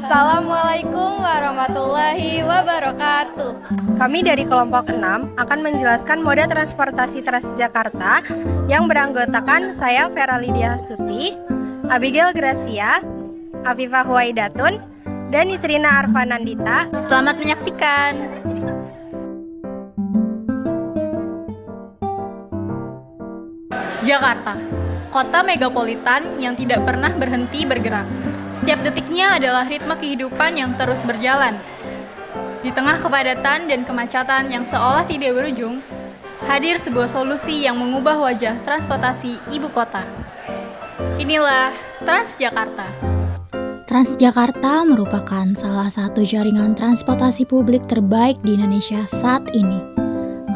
Assalamualaikum warahmatullahi wabarakatuh. Kami dari kelompok 6 akan menjelaskan moda transportasi Transjakarta yang beranggotakan saya Vera Lydia Astuti, Abigail Gracia, Afifah Huwaidatun, dan Nisrina Arfanandita. Selamat menyaksikan. Jakarta, kota megapolitan yang tidak pernah berhenti bergerak. Setiap detiknya adalah ritme kehidupan yang terus berjalan. Di tengah kepadatan dan kemacetan yang seolah tidak berujung, hadir sebuah solusi yang mengubah wajah transportasi ibu kota. Inilah Transjakarta. Transjakarta merupakan salah satu jaringan transportasi publik terbaik di Indonesia saat ini.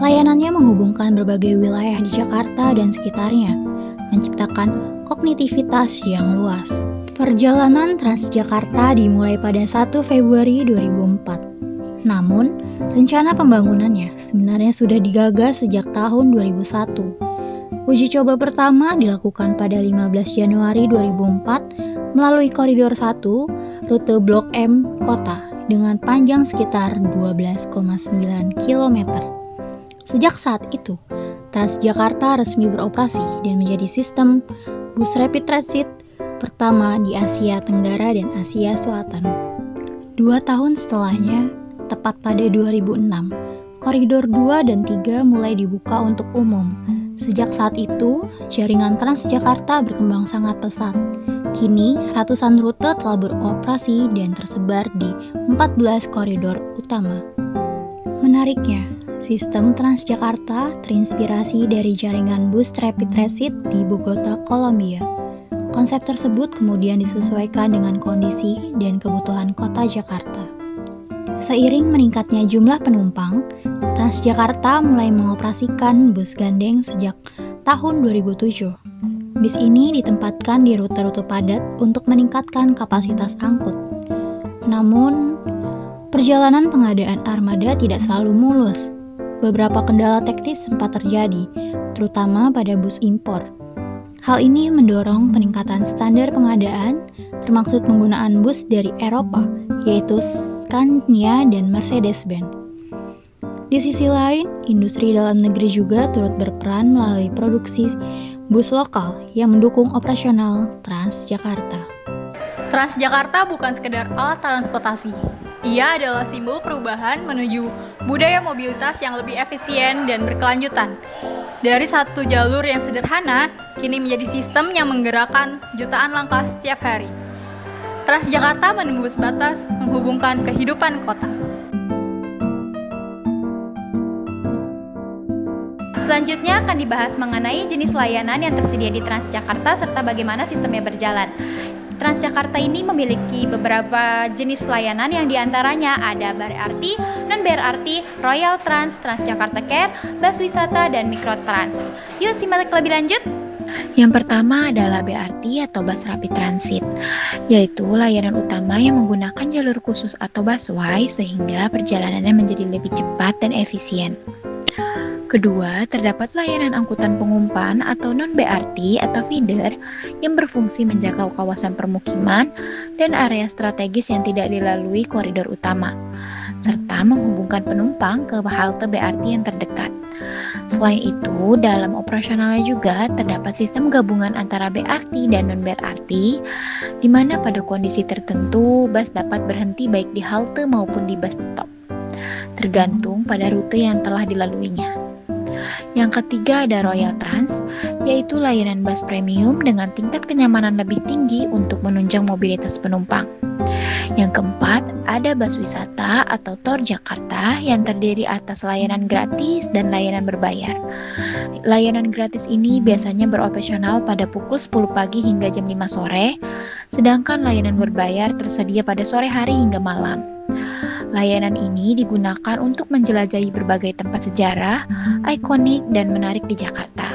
Layanannya menghubungkan berbagai wilayah di Jakarta dan sekitarnya, menciptakan kognitivitas yang luas. Perjalanan Transjakarta dimulai pada 1 Februari 2004. Namun, rencana pembangunannya sebenarnya sudah digagas sejak tahun 2001. Uji coba pertama dilakukan pada 15 Januari 2004 melalui Koridor 1, rute Blok M Kota dengan panjang sekitar 12,9 km. Sejak saat itu, Transjakarta resmi beroperasi dan menjadi sistem bus rapid transit pertama di Asia Tenggara dan Asia Selatan. 2 tahun setelahnya, tepat pada 2006, Koridor 2 dan 3 mulai dibuka untuk umum. Sejak saat itu, jaringan Transjakarta berkembang sangat pesat. Kini, ratusan rute telah beroperasi dan tersebar di 14 koridor utama. Menariknya, sistem Transjakarta terinspirasi dari jaringan bus rapid transit di Bogota, Kolombia. Konsep tersebut kemudian disesuaikan dengan kondisi dan kebutuhan kota Jakarta. Seiring meningkatnya jumlah penumpang, Transjakarta mulai mengoperasikan bus gandeng sejak tahun 2007. Bis ini ditempatkan di rute-rute padat untuk meningkatkan kapasitas angkut. Namun, perjalanan pengadaan armada tidak selalu mulus. Beberapa kendala teknis sempat terjadi, terutama pada bus impor. Hal ini mendorong peningkatan standar pengadaan, termaksud penggunaan bus dari Eropa, yaitu Scania dan Mercedes-Benz. Di sisi lain, industri dalam negeri juga turut berperan melalui produksi bus lokal yang mendukung operasional Transjakarta. Transjakarta bukan sekedar alat transportasi. Ia adalah simbol perubahan menuju budaya mobilitas yang lebih efisien dan berkelanjutan. Dari satu jalur yang sederhana, kini menjadi sistem yang menggerakkan jutaan langkah setiap hari. Transjakarta menembus batas menghubungkan kehidupan kota. Selanjutnya akan dibahas mengenai jenis layanan yang tersedia di Transjakarta serta bagaimana sistemnya berjalan. Transjakarta ini memiliki beberapa jenis layanan yang diantaranya ada BRT, non-BRT, Royal Trans, Transjakarta Care, bus wisata, dan Mikrotrans. Yuk simak lebih lanjut. Yang pertama adalah BRT atau Bus Rapid Transit, yaitu layanan utama yang menggunakan jalur khusus atau busway sehingga perjalanannya menjadi lebih cepat dan efisien. Kedua, terdapat layanan angkutan pengumpan atau non-BRT atau feeder yang berfungsi menjangkau kawasan permukiman dan area strategis yang tidak dilalui koridor utama, serta menghubungkan penumpang ke halte BRT yang terdekat. Selain itu, dalam operasionalnya juga terdapat sistem gabungan antara BRT dan non-BRT, di mana pada kondisi tertentu bus dapat berhenti baik di halte maupun di bus stop, tergantung pada rute yang telah dilaluinya. Yang ketiga ada Royal Trans, yaitu layanan bus premium dengan tingkat kenyamanan lebih tinggi untuk menunjang mobilitas penumpang. Yang keempat ada bus wisata atau TOR Jakarta yang terdiri atas layanan gratis dan layanan berbayar. Layanan gratis ini biasanya beroperasional pada pukul 10 pagi hingga jam 5 sore, sedangkan layanan berbayar tersedia pada sore hari hingga malam. Layanan ini digunakan untuk menjelajahi berbagai tempat sejarah, ikonik, dan menarik di Jakarta.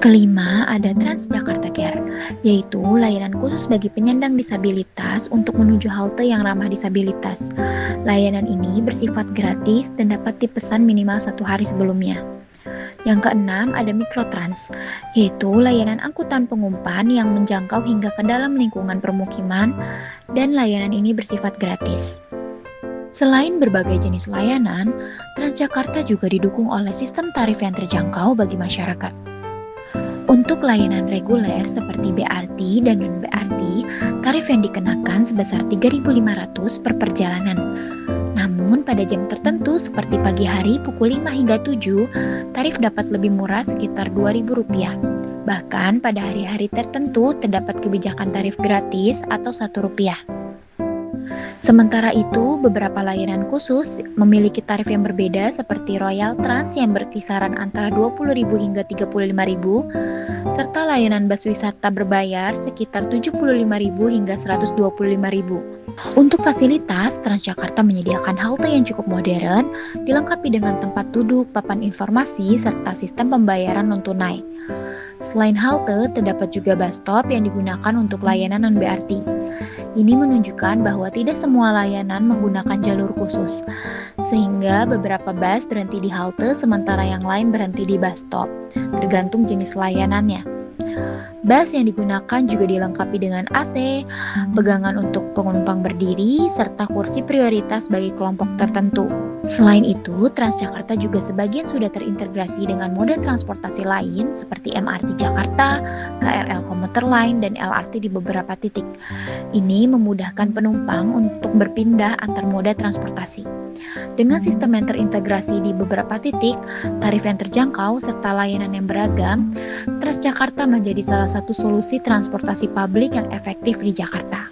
Kelima, ada Transjakarta Care, yaitu layanan khusus bagi penyandang disabilitas untuk menuju halte yang ramah disabilitas. Layanan ini bersifat gratis dan dapat dipesan minimal 1 hari sebelumnya. Yang keenam ada mikrotrans, yaitu layanan angkutan pengumpan yang menjangkau hingga ke dalam lingkungan permukiman dan layanan ini bersifat gratis. Selain berbagai jenis layanan, Transjakarta juga didukung oleh sistem tarif yang terjangkau bagi masyarakat. Untuk layanan reguler seperti BRT dan non-BRT, tarif yang dikenakan sebesar Rp3.500 per perjalanan. Namun pada jam tertentu seperti pagi hari pukul 5 hingga 7, tarif dapat lebih murah sekitar Rp2.000. Bahkan pada hari-hari tertentu terdapat kebijakan tarif gratis atau Rp1. Sementara itu, beberapa layanan khusus memiliki tarif yang berbeda seperti Royal Trans yang berkisaran antara Rp20.000 hingga Rp35.000, serta layanan bus wisata berbayar sekitar Rp75.000 hingga Rp125.000. Untuk fasilitas, Transjakarta menyediakan halte yang cukup modern, dilengkapi dengan tempat duduk, papan informasi, serta sistem pembayaran non-tunai. Selain halte, terdapat juga bus stop yang digunakan untuk layanan non-BRT. Ini menunjukkan bahwa tidak semua layanan menggunakan jalur khusus, sehingga beberapa bus berhenti di halte sementara yang lain berhenti di bus stop, tergantung jenis layanannya. Bus yang digunakan juga dilengkapi dengan AC, pegangan untuk penumpang berdiri, serta kursi prioritas bagi kelompok tertentu. Selain itu, Transjakarta juga sebagian sudah terintegrasi dengan moda transportasi lain seperti MRT Jakarta, KRL komuter lain, dan LRT di beberapa titik. Ini memudahkan penumpang untuk berpindah antar moda transportasi. Dengan sistem yang terintegrasi di beberapa titik, tarif yang terjangkau, serta layanan yang beragam, Transjakarta menjadi salah satu solusi transportasi publik yang efektif di Jakarta.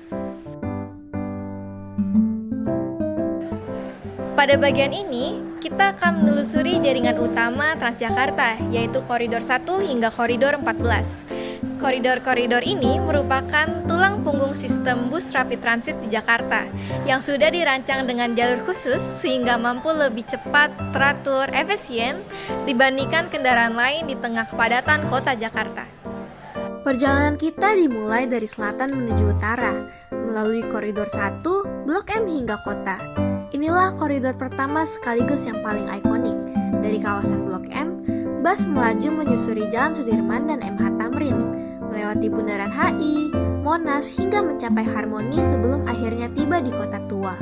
Pada bagian ini, kita akan menelusuri jaringan utama Transjakarta, yaitu Koridor 1 hingga Koridor 14. Koridor-koridor ini merupakan tulang punggung sistem bus rapid transit di Jakarta, yang sudah dirancang dengan jalur khusus sehingga mampu lebih cepat, teratur, efisien dibandingkan kendaraan lain di tengah kepadatan kota Jakarta. Perjalanan kita dimulai dari selatan menuju utara, melalui Koridor 1, Blok M hingga kota. Inilah koridor pertama sekaligus yang paling ikonik. Dari kawasan Blok M, bus melaju menyusuri Jalan Sudirman dan MH Tamrin, melewati Bundaran HI, Monas, hingga mencapai Harmoni sebelum akhirnya tiba di Kota Tua.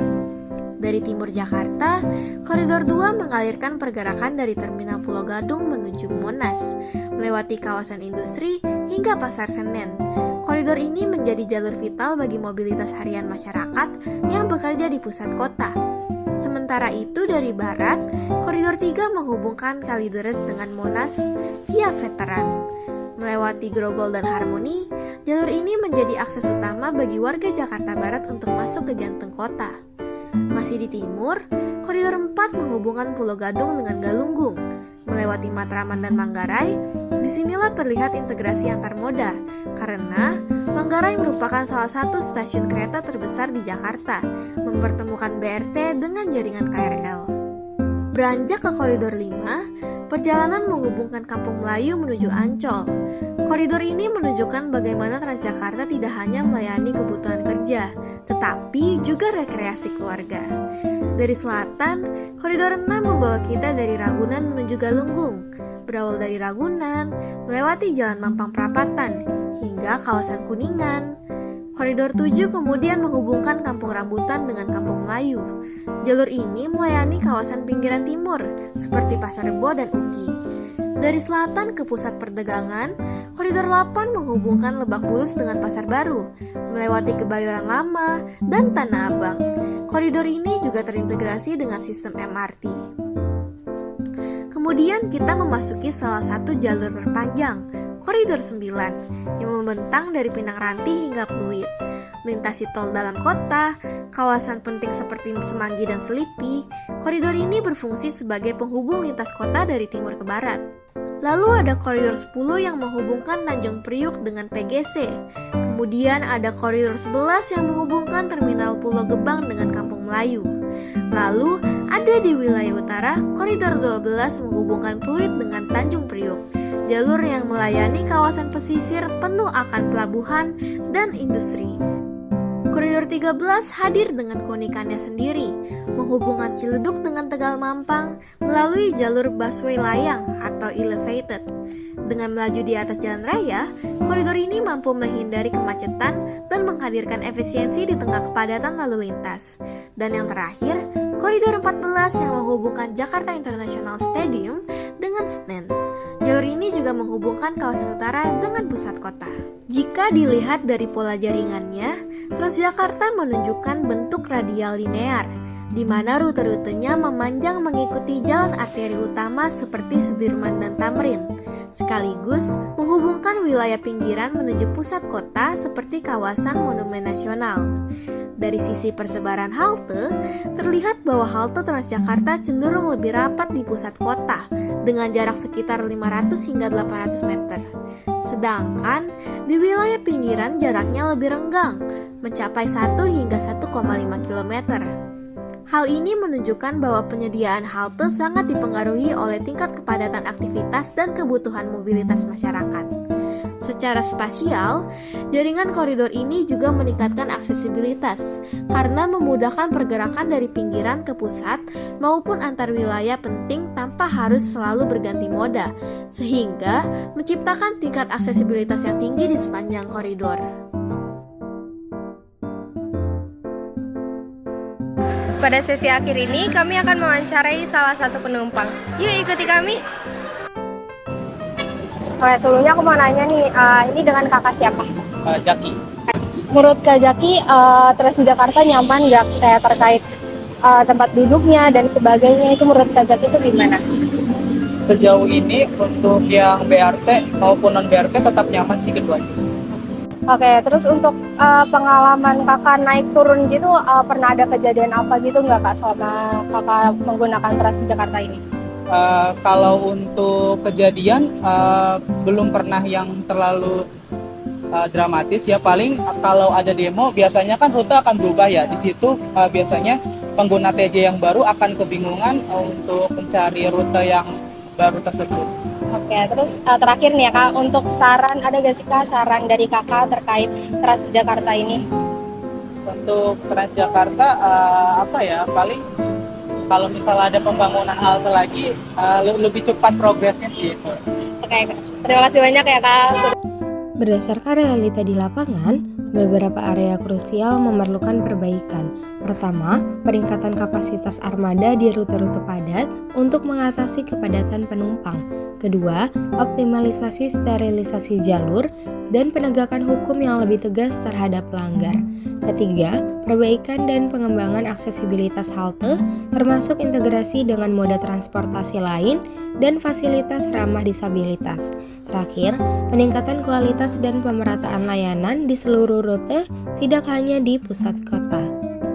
Dari timur Jakarta, Koridor 2 mengalirkan pergerakan dari Terminal Pulau Gadung menuju Monas, melewati kawasan industri hingga Pasar Senen. Koridor ini menjadi jalur vital bagi mobilitas harian masyarakat yang bekerja di pusat kota. Sementara itu dari barat, Koridor 3 menghubungkan Kalideres dengan Monas via Veteran. Melewati Grogol dan Harmoni, jalur ini menjadi akses utama bagi warga Jakarta Barat untuk masuk ke jantung kota. Masih di timur, Koridor 4 menghubungkan Pulau Gadung dengan Galunggung. Melewati Matraman dan Manggarai, disinilah terlihat integrasi antar moda, karena Manggarai merupakan salah satu stasiun kereta terbesar di Jakarta, mempertemukan BRT dengan jaringan KRL. Beranjak ke Koridor 5, perjalanan menghubungkan Kampung Melayu menuju Ancol. Koridor ini menunjukkan bagaimana Transjakarta tidak hanya melayani kebutuhan kerja, tetapi juga rekreasi keluarga. Dari selatan, Koridor 6 membawa kita dari Ragunan menuju Galunggung, berawal dari Ragunan, melewati Jalan Mampang Perapatan, hingga kawasan Kuningan. Koridor 7 kemudian menghubungkan Kampung Rambutan dengan Kampung Melayu. Jalur ini melayani kawasan pinggiran timur, seperti Pasar Rebo dan Uki. Dari selatan ke pusat perdagangan, Koridor 8 menghubungkan Lebak Bulus dengan Pasar Baru, melewati Kebayoran Lama dan Tanah Abang. Koridor ini juga terintegrasi dengan sistem MRT. Kemudian kita memasuki salah satu jalur terpanjang, Koridor 9, yang membentang dari Pinang Ranti hingga Pluit. Melintasi tol dalam kota, kawasan penting seperti Semanggi dan Selipi, koridor ini berfungsi sebagai penghubung lintas kota dari timur ke barat. Lalu ada Koridor 10 yang menghubungkan Tanjung Priuk dengan PGC. Kemudian ada Koridor 11 yang menghubungkan Terminal Pulau Gebang dengan Kampung Melayu. Lalu ada di wilayah utara, Koridor 12 menghubungkan Pluit dengan Tanjung Priuk. Jalur yang melayani kawasan pesisir penuh akan pelabuhan dan industri. Koridor 13 hadir dengan keunikannya sendiri, menghubungkan Ciledug dengan Tegal Mampang melalui jalur busway layang atau elevated. Dengan melaju di atas jalan raya, koridor ini mampu menghindari kemacetan dan menghadirkan efisiensi di tengah kepadatan lalu lintas. Dan yang terakhir, Koridor 14 yang menghubungkan Jakarta International Stadium dengan Senen. Jalur ini juga menghubungkan kawasan utara dengan pusat kota. Jika dilihat dari pola jaringannya, Transjakarta menunjukkan bentuk radial linear, di mana rute-rutenya memanjang mengikuti jalan arteri utama seperti Sudirman dan Tamrin, sekaligus menghubungkan wilayah pinggiran menuju pusat kota seperti kawasan Monumen Nasional. Dari sisi persebaran halte, terlihat bahwa halte Transjakarta cenderung lebih rapat di pusat kota, dengan jarak sekitar 500 hingga 800 meter. Sedangkan di wilayah pinggiran jaraknya lebih renggang, mencapai 1 hingga 1,5 km. Hal ini menunjukkan bahwa penyediaan halte sangat dipengaruhi oleh tingkat kepadatan aktivitas dan kebutuhan mobilitas masyarakat. Secara spasial, jaringan koridor ini juga meningkatkan aksesibilitas karena memudahkan pergerakan dari pinggiran ke pusat maupun antar wilayah penting tanpa harus selalu berganti moda, sehingga menciptakan tingkat aksesibilitas yang tinggi di sepanjang koridor. Pada sesi akhir ini, kami akan mewawancarai salah satu penumpang. Yuk ikuti kami. Oke, sebelumnya aku mau nanya nih, ini dengan kakak siapa? Jaki. Menurut Kak Jaki, Transjakarta nyaman nggak kayak terkait tempat duduknya dan sebagainya, itu menurut Kak Jaki itu gimana? Sejauh ini untuk yang BRT maupun non BRT tetap nyaman sih keduanya. Oke, terus untuk pengalaman kakak naik turun gitu, pernah ada kejadian apa gitu nggak kak selama kakak menggunakan Transjakarta ini? Kalau untuk kejadian belum pernah yang terlalu dramatis ya. Paling kalau ada demo biasanya kan rute akan berubah ya. Di situ biasanya pengguna TJ yang baru akan kebingungan untuk mencari rute yang baru tersebut. Oke, terus terakhir nih ya kak, untuk saran, ada gak sih kak saran dari kakak terkait Transjakarta ini? Untuk Transjakarta paling kalau misalnya ada pembangunan halte lagi lebih cepat progresnya sih. Oke, terima kasih banyak ya kak. Berdasarkan realita di lapangan, beberapa area krusial memerlukan perbaikan. Pertama, peningkatan kapasitas armada di rute-rute padat untuk mengatasi kepadatan penumpang. Kedua, optimalisasi sterilisasi jalur dan penegakan hukum yang lebih tegas terhadap pelanggar. Ketiga, perbaikan dan pengembangan aksesibilitas halte, termasuk integrasi dengan moda transportasi lain dan fasilitas ramah disabilitas. Terakhir, peningkatan kualitas dan pemerataan layanan di seluruh rute, tidak hanya di pusat kota.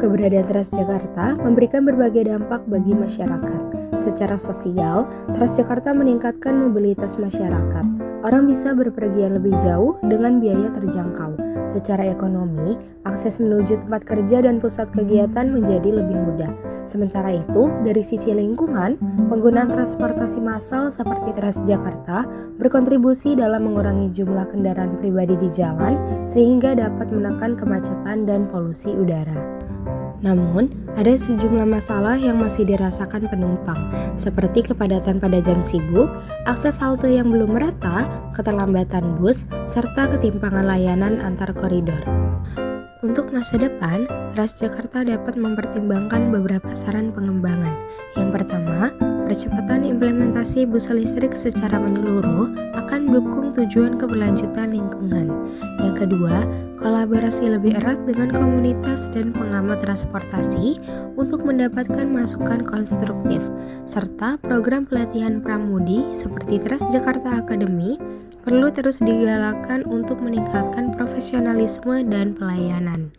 Keberadaan Transjakarta memberikan berbagai dampak bagi masyarakat. Secara sosial, Transjakarta meningkatkan mobilitas masyarakat. Orang bisa berpergian lebih jauh dengan biaya terjangkau. Secara ekonomi, akses menuju tempat kerja dan pusat kegiatan menjadi lebih mudah. Sementara itu, dari sisi lingkungan, penggunaan transportasi massal seperti Transjakarta berkontribusi dalam mengurangi jumlah kendaraan pribadi di jalan sehingga dapat menekan kemacetan dan polusi udara. Namun, ada sejumlah masalah yang masih dirasakan penumpang, seperti kepadatan pada jam sibuk, akses halte yang belum merata, keterlambatan bus, serta ketimpangan layanan antar koridor. Untuk masa depan, Transjakarta dapat mempertimbangkan beberapa saran pengembangan. Yang pertama, percepatan implementasi bus listrik secara menyeluruh akan mendukung tujuan keberlanjutan lingkungan. Yang kedua, kolaborasi lebih erat dengan komunitas dan pengamat transportasi untuk mendapatkan masukan konstruktif, serta program pelatihan pramudi seperti Transjakarta Academy perlu terus digalakkan untuk meningkatkan profesionalisme dan pelayanan.